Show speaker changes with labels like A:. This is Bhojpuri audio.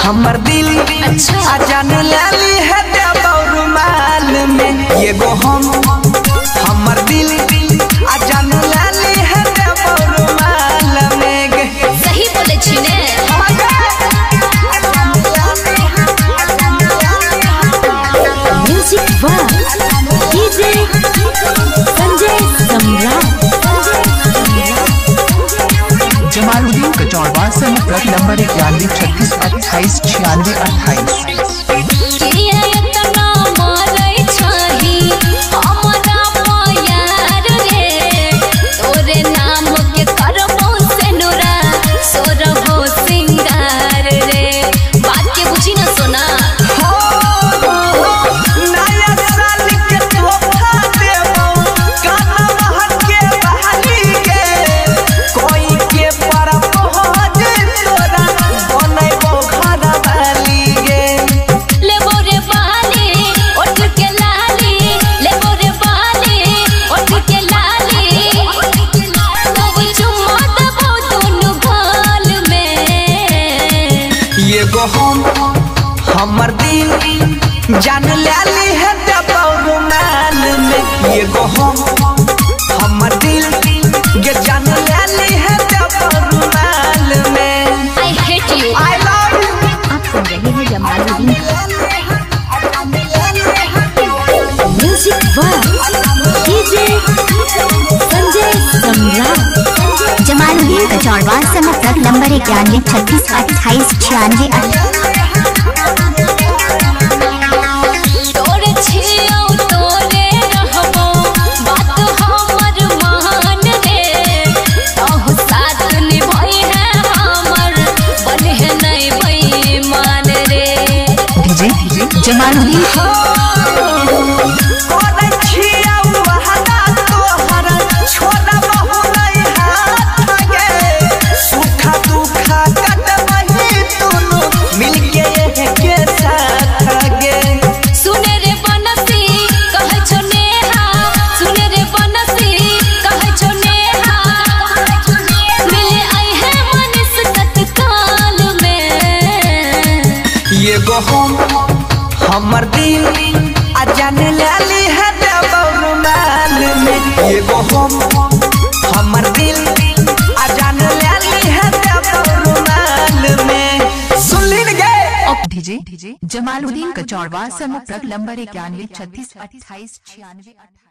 A: हमर दिल आ जान लाली है रुमाल में ये गो हमर दिल आ जान लाली है रुमाल में।
B: सही बोले छी ने। म्यूजिक वाह डीजे संजय सम्राट।
C: जमालुद्दीन कचौड़वा संपर्क नंबर 91 36 28 96 28।
A: हमर दिल जान लाली है रुमाल में ये गो हमर दिल ये जान लाली है रुमाल में।
B: I hate you।
A: I love you।
B: आप सुन रहे हैं जमालुद्दीन। म्यूजिक वाह डीजे संजय सम्राट।
D: जमालुद्दीन कचौड़वा संपर्क नंबर 91 36 28 96
C: जमालुद्दीन
A: ये गो हमर दिल आ जान लाली है रुमाल में ये गो हमर दिल आ जान लाली है रुमाल में। सुन ली गए
C: डीजे जमालुद्दीन कचौड़वा संपर्क नंबर 91 36 28 96 28।